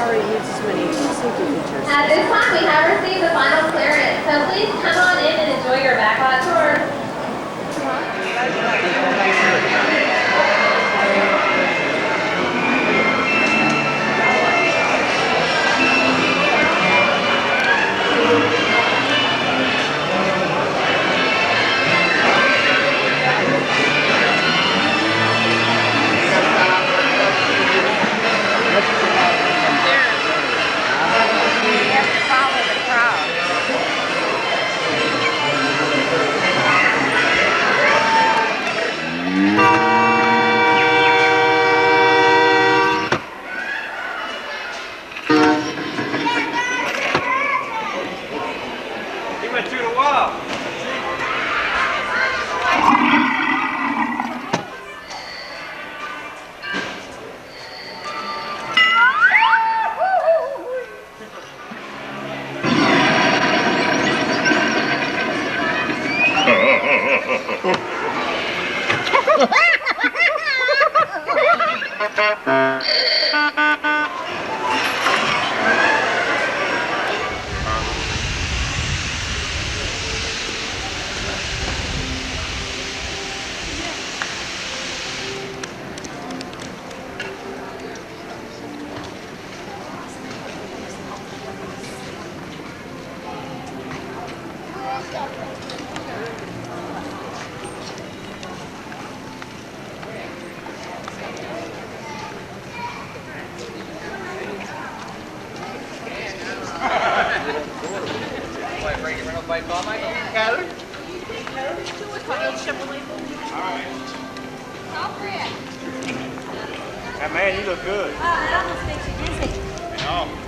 already uses many safety features. At this time, we have received the final clearance, so please come on in and enjoy your backlot tour. Man, you look good. It almost makes you dizzy. I know.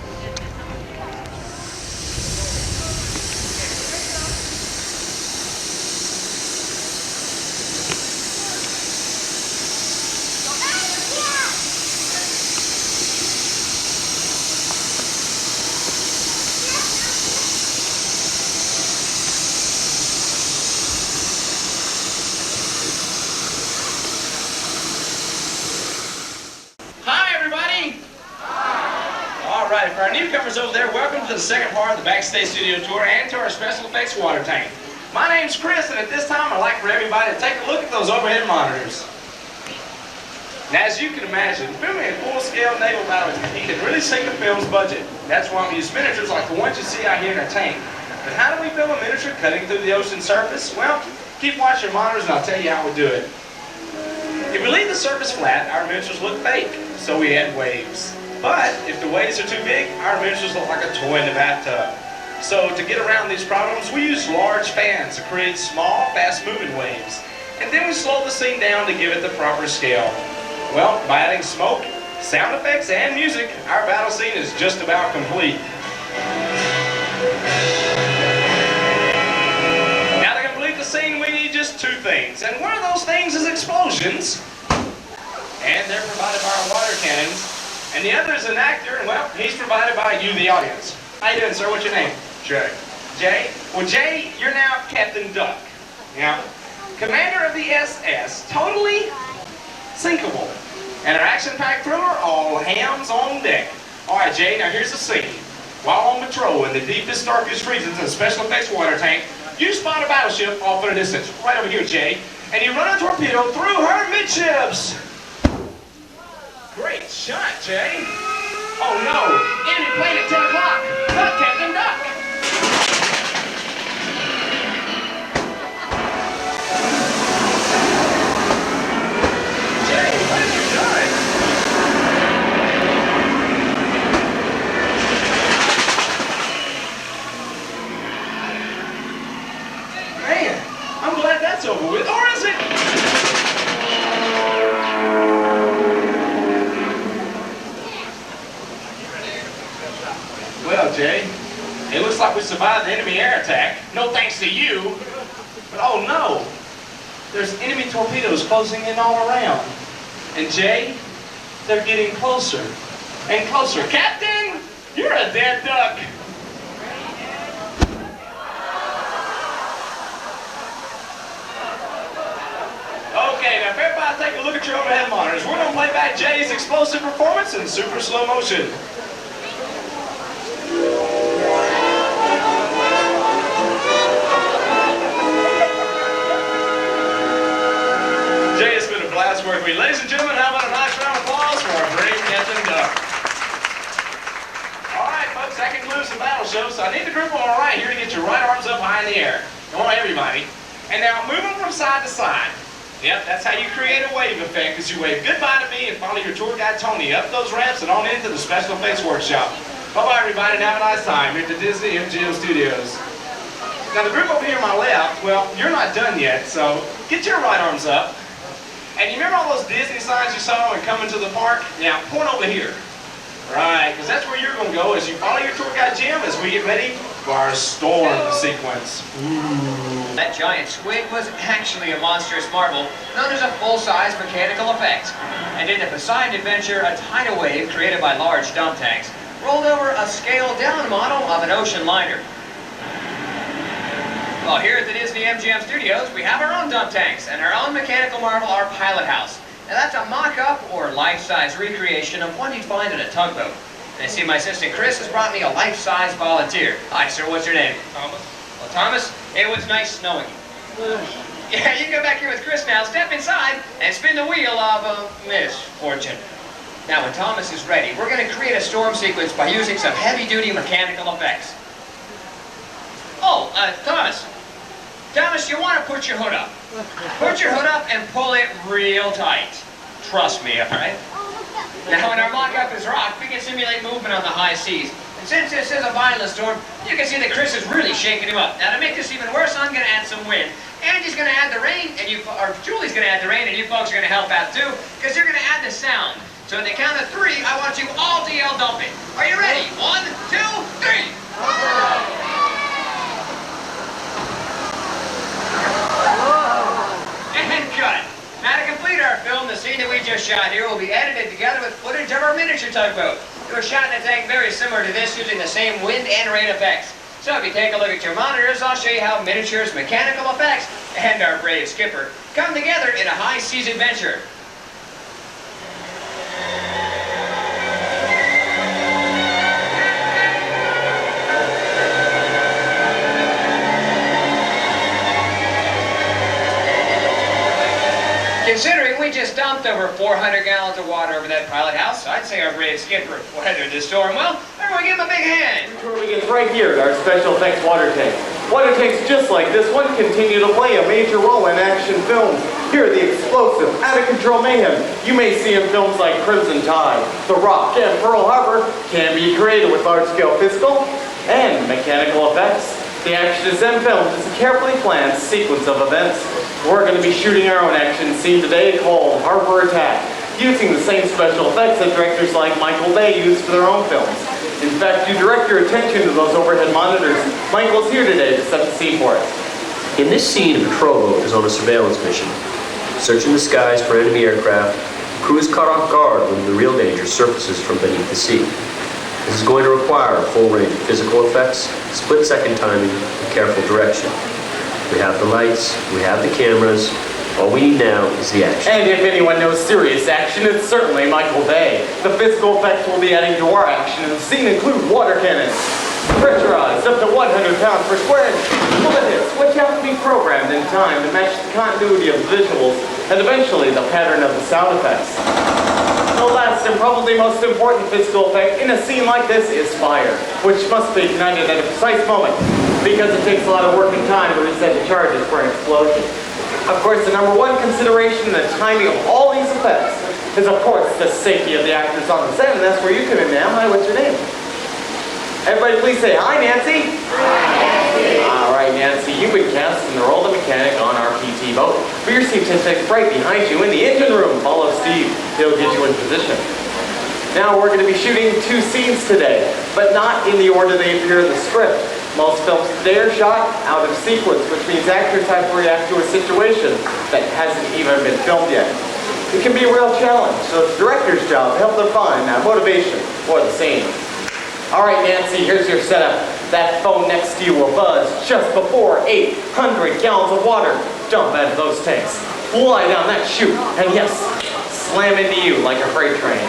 For our newcomers over there, welcome to the second part of the backstage studio tour and to our special effects water tank. My name's Chris, and at this time I'd like for everybody to take a look at those overhead monitors. Now, as you can imagine, filming a full-scale naval battle can really sink the film's budget. That's why we use miniatures like the ones you see out here in our tank. But how do we film a miniature cutting through the ocean surface? Well, keep watching your monitors and I'll tell you how we do it. If we leave the surface flat, our miniatures look fake, so we add waves. But if the waves are too big, our miniatures look like a toy in the bathtub. So to get around these problems, we use large fans to create small, fast-moving waves. And then we slow the scene down to give it the proper scale. Well, by adding smoke, sound effects, and music, our battle scene is just about complete. Now to complete the scene, we need just two things. And one of those things is explosions. And they're provided by our water cannons. And the other is an actor, and well, he's provided by you, the audience. How you doing, sir? What's your name? Jay. Jay? Well, Jay, you're now Captain Duck. Yeah. Commander of the SS, totally sinkable. And our action-packed thriller, all hands on deck. All right, Jay, now here's the scene. While on patrol in the deepest, darkest regions of the special effects water tank, you spot a battleship off in a distance, right over here, Jay, and you run a torpedo through her midships. Great shot, Jay. Oh no, enemy plane at 10 o'clock. Duck, Captain Duck. Jay, what have you done? Man, I'm glad that's over with. Or is it? Well, Jay, it looks like we survived the enemy air attack. No thanks to you. But oh no, there's enemy torpedoes closing in all around. And Jay, they're getting closer and closer. Captain, you're a dead duck. Okay, now if everybody take a look at your overhead monitors, we're going to play back Jay's explosive performance in super slow motion. Nice work, ladies and gentlemen. How about a nice round of applause for our brave Captain Duck? All right, folks, that concludes the battle show. So I need the group on the right here to get your right arms up high in the air. Come on, everybody. And now move them from side to side. Yep, that's how you create a wave effect, as you wave goodbye to me and follow your tour guide Tony up those ramps and on into the special effects workshop. Bye-bye, everybody, and have a nice time here at the Disney-MGM studios. Now, the group over here on my left, well, you're not done yet, so get your right arms up. And you remember all those Disney signs you saw when coming to the park? Now, point over here. Right, because that's where you're going to go as you follow your tour guide Jim as we get ready for our storm sequence. Ooh. That giant squid was actually a monstrous marvel known as a full-size mechanical effect. And in the Poseidon adventure, a tidal wave created by large dump tanks rolled over a scaled-down model of an ocean liner. Well, here at the Disney-MGM studios, we have our own dump tanks and our own mechanical marvel, our pilot house. Now that's a mock-up or life-size recreation of one you'd find in a tugboat. And I see my assistant Chris has brought me a life-size volunteer. Hi, sir, what's your name? Thomas. Well, Thomas, it was nice knowing you. Yeah, you can go back here with Chris now, step inside, and spin the wheel of misfortune. Now, when Thomas is ready, we're going to create a storm sequence by using some heavy-duty mechanical effects. Oh, Thomas. Thomas, you want to put your hood up. Put your hood up and pull it real tight. Trust me, all right? Now, when our mock-up is rocked, we can simulate movement on the high seas. And since this is a violent storm, you can see that Chris is really shaking him up. Now, to make this even worse, I'm going to add some wind. Andy's going to add the rain, and Julie's going to add the rain, and you folks are going to help out too, because you're going to add the sound. So at the count of 3, I want you all to yell dumping. Are you ready? 1, 2, 3. And cut. Now to complete our film, the scene that we just shot here will be edited together with footage of our miniature tugboat. It was shot in a tank very similar to this, using the same wind and rain effects. So if you take a look at your monitors, I'll show you how miniatures, mechanical effects, and our brave skipper come together in a high seas adventure. Considering we just dumped over 400 gallons of water over that pilot house, I'd say our brave skipper weathered the storm well. Everyone give him a big hand. The tour begins right here at our special effects water tank. Water tanks just like this one continue to play a major role in action films. Here are the explosive, out-of-control mayhem you may see in films like Crimson Tide, The Rock, and Pearl Harbor can be created with large-scale physical and mechanical effects. The action is then filmed as a carefully planned sequence of events. We're going to be shooting our own action scene today called Harbor Attack, using the same special effects that directors like Michael Bay use for their own films. In fact, you direct your attention to those overhead monitors. Michael's here today to set the scene for us. In this scene, a patrol boat is on a surveillance mission. Searching the skies for enemy aircraft, the crew is caught off guard when the real danger surfaces from beneath the sea. This is going to require a full range of physical effects, split-second timing, and careful direction. We have the lights, we have the cameras. All we need now is the action. And if anyone knows serious action, it's certainly Michael Bay. The physical effects we'll be adding to our action in the scene include water cannons, pressurized up to 100 pounds per square inch, bullets which have to be programmed in time to match the continuity of the visuals and eventually the pattern of the sound effects. The last and probably most important physical effect in a scene like this is fire, which must be ignited at a precise moment because it takes a lot of work and time to reset the charges for an explosion. Of course, the number one consideration in the timing of all these effects is, of course, the safety of the actors on the set, and that's where you come in, ma'am. Hi, what's your name? Everybody please say, hi, Nancy. Hi, Nancy. All right, Nancy, you've been cast in the role of mechanic on our PT boat. For your seat takes right behind you in the engine room. Follow Steve. He'll get you in position. Now we're going to be shooting 2 scenes today, but not in the order they appear in the script. Most films today are shot out of sequence, which means actors have to react to a situation that hasn't even been filmed yet. It can be a real challenge, so it's the director's job to help them find that motivation for the scene. All right, Nancy, here's your setup. That phone next to you will buzz just before 800 gallons of water dump out of those tanks. Fly down that chute, and yes, slam into you like a freight train.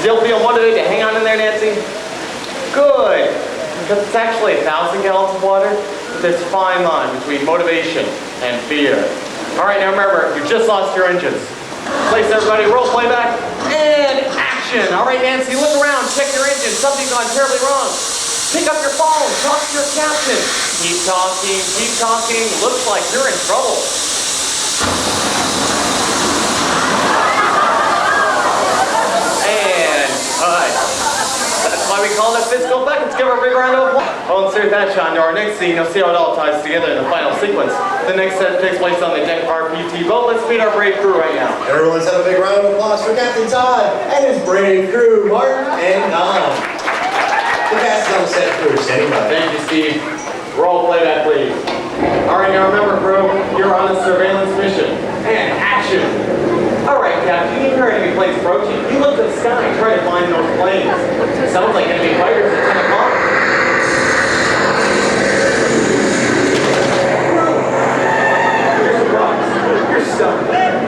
Still feel motivated to hang on in there, Nancy? Good. Because it's actually 1,000 gallons of water, there's a fine line between motivation and fear. All right, now remember, you just lost your engines. Place everybody, roll playback, and action. All right, Nancy, look around, check your engine. Something's gone terribly wrong. Pick up your phone, talk to your captain. Keep talking. Looks like you're in trouble. And cut. That's why we call it physical effect. Let's give her a big round of applause. Well, insert that shot into our next scene. You'll see how it all ties together in the final sequence. The next set takes place on the deck of our PT boat. Let's meet our brave crew right now. Everyone, let's have a big round of applause for Captain Todd and his brave crew, Martin and Don. The cast is on the set crew, standing by. Thank you, Steve. Roll playback, please. All right, now remember, crew, you're on a surveillance mission. And action. All right, Captain, you hear enemy planes approaching. You look to the sky and try to find those planes. Sounds like enemy fighters at 10 o'clock. You're surprised. You're stuck.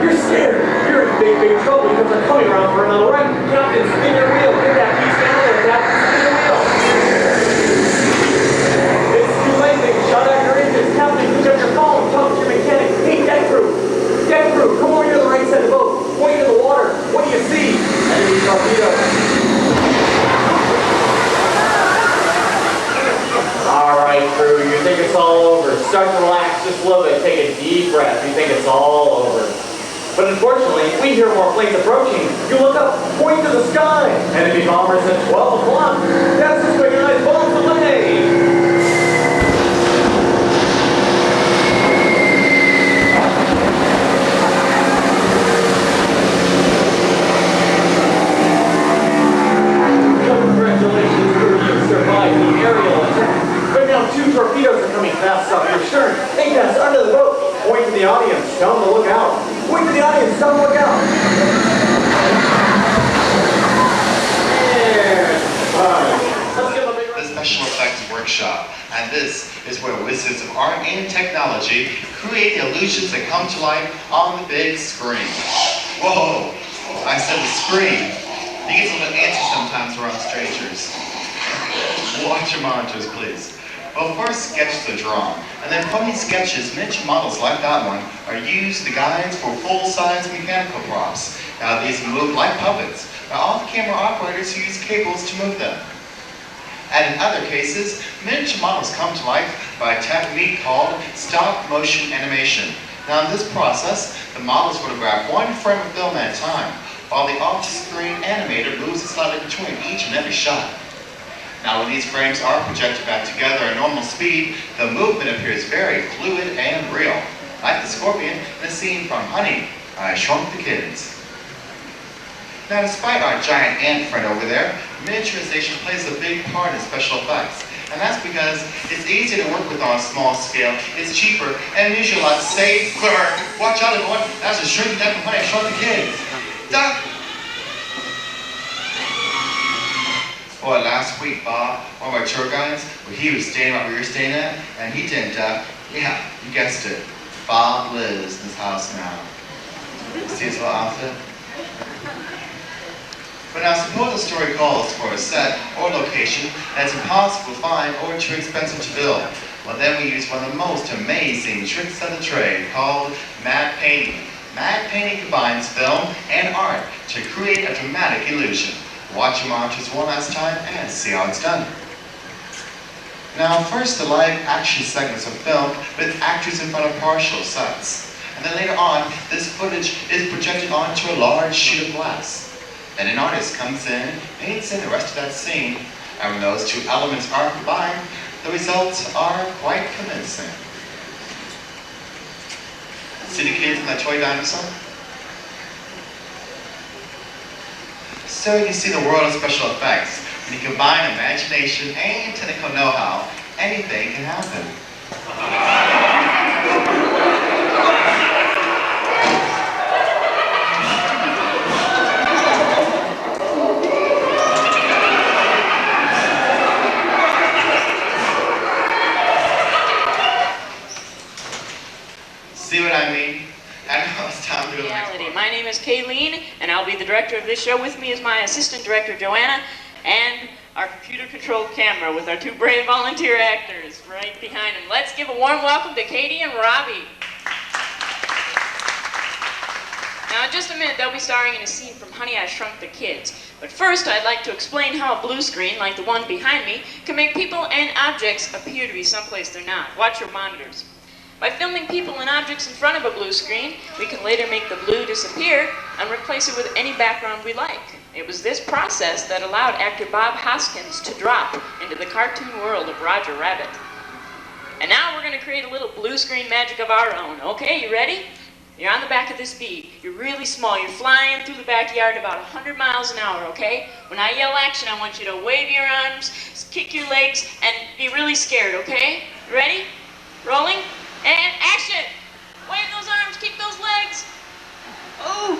You're scared. You're in big trouble because they're coming around for another ride. Captain, spin your wheel. Get that piece down there, Captain. Spin your wheel. It's too late. They shut out your engines. Captain, pick up your phone. Talk to your mechanic. Hey, deck crew. Deck crew, come over to the right side of the boat. Point to the water. What do you see? Enemy torpedo. All right, crew, you think it's all over. Start to relax just a little bit. Take a deep breath. You think it's all over. But unfortunately, we hear more planes approaching. You look up, point to the sky. Enemy bombers at 12 o'clock. That's just quick eyes, bombs away. Congratulations, crew, you survived the aerial attack. But now 2 torpedoes are coming fast off your stern. Hey guys, under the boat. Point to the audience, tell them to look out. Point to the audience, tell them to look out. Let's give a big round. The Special Effects Workshop, and this is where wizards of art and technology create the illusions that come to life on the big screen. Whoa, I said the screen. You get a little antsy sometimes around strangers. Watch your monitors, please. Well, first sketches are drawn, and then from these sketches, miniature models like that one are used as guides for full-size mechanical props. Now, these move like puppets. Now, all the camera operators use cables to move them. And in other cases, miniature models come to life by a technique called stop-motion animation. Now, in this process, the models photograph one frame of film at a time, while the off-screen animator moves slightly between each and every shot. Now, when these frames are projected back together at normal speed, the movement appears very fluid and real, like the scorpion in the scene from Honey, I Shrunk the Kids. Now, despite our giant ant friend over there, miniaturization plays a big part in special effects. And that's because it's easier to work with on a small scale, it's cheaper, and usually a lot safer. Watch out, everyone, that's a shrinking down from Honey, I Shrunk the Kids. Duck! Boy, last week, Bob, one of our tour guides, he was staying right where you're staying at, and he didn't, yeah, you guessed it. Bob lives in this house now. See his little outfit? But now suppose the story calls for a set or location that's impossible to find or too expensive to build. Well, then we use one of the most amazing tricks of the trade called matte painting. Matte painting combines film and art to create a dramatic illusion. Watch your monitors one last time and see how it's done. Now, first the live action segments are filmed with actors in front of partial sets. And then later on, this footage is projected onto a large sheet of glass. Then an artist comes in, paints in the rest of that scene, and when those 2 elements are combined, the results are quite convincing. See the kids in that toy dinosaur? So you see the world of special effects. When you combine imagination and technical know-how, anything can happen. See what I mean? I know it's time to go to the next Reality. part. My name is Kayleen, and I'll be the director of this show. With me is my assistant director, Joanna, and our computer-controlled camera with our 2 brave volunteer actors right behind them. Let's give a warm welcome to Katie and Robbie. Now, in just a minute, they'll be starring in a scene from Honey, I Shrunk the Kids. But first, I'd like to explain how a blue screen, like the one behind me, can make people and objects appear to be someplace they're not. Watch your monitors. By filming people and objects in front of a blue screen, we can later make the blue disappear and replace it with any background we like. It was this process that allowed actor Bob Hoskins to drop into the cartoon world of Roger Rabbit. And now we're going to create a little blue screen magic of our own. Okay, you ready? You're on the back of this bee. You're really small. You're flying through the backyard about 100 miles an hour, okay? When I yell action, I want you to wave your arms, kick your legs, and be really scared, okay? You ready? Rolling? And action! Wave those arms, kick those legs. Oh!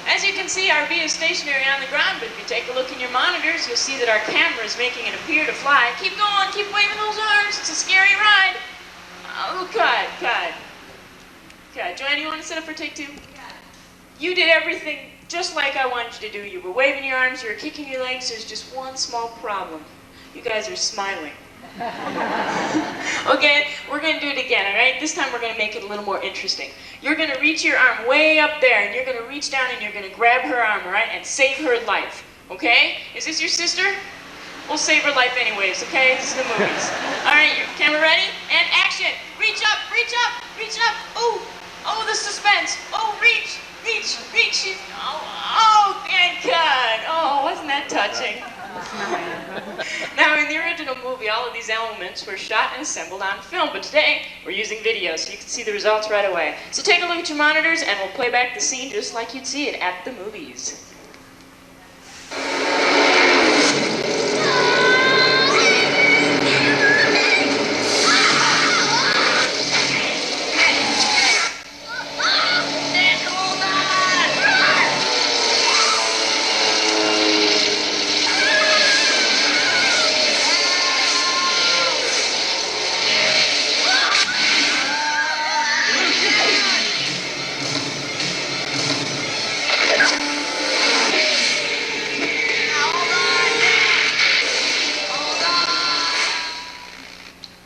As you can see, our bee is stationary on the ground, but if you take a look in your monitors, you'll see that our camera is making it appear to fly. Keep going, keep waving those arms. It's a scary ride. Oh, cut. Okay, Joanne, you want to set up for take two? You did everything just like I wanted you to do. You were waving your arms, you were kicking your legs. There's just one small problem. You guys are smiling. Okay, we're going to do it again, all right? This time we're going to make it a little more interesting. You're going to reach your arm way up there, and you're going to reach down and you're going to grab her arm, all right, and save her life, okay? Is this your sister? We'll save her life anyways, okay? This is the movies. All right, your camera ready? And action! Reach up, reach up, reach up. Oh, the suspense. Oh, reach. Oh, and cut. Oh, wasn't that touching? Now, in the original movie, all of these elements were shot and assembled on film, but today we're using video, so you can see the results right away. So take a look at your monitors, and we'll play back the scene just like you'd see it at the movies.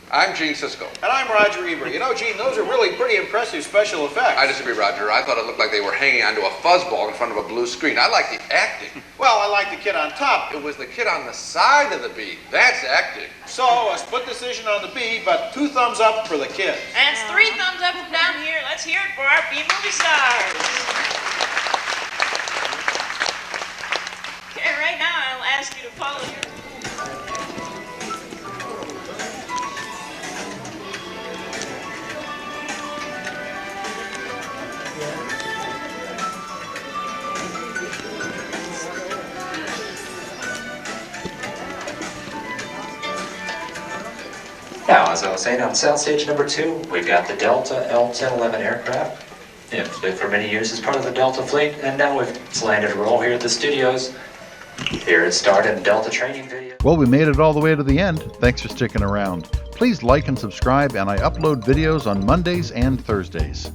I'm Gene Siskel. And I'm Roger Ebert. You know, Gene, those are really pretty impressive special effects. I disagree, Roger. I thought it looked like they were hanging onto a fuzzball in front of a blue screen. I like the acting. Well, I like the kid on top. It was the kid on the side of the bee. That's acting. So, a split decision on the bee, but 2 thumbs up for the kid. And it's 3 thumbs up from down here. Let's hear it for our B-movie stars. Okay, right now I'll ask you to follow your... Now, as I was saying, on soundstage number 2, we've got the Delta L-1011 aircraft. It's been for many years as part of the Delta fleet, and now it's landed a role here at the studios. Here it started in Delta training video. Well, we made it all the way to the end. Thanks for sticking around. Please like and subscribe, and I upload videos on Mondays and Thursdays.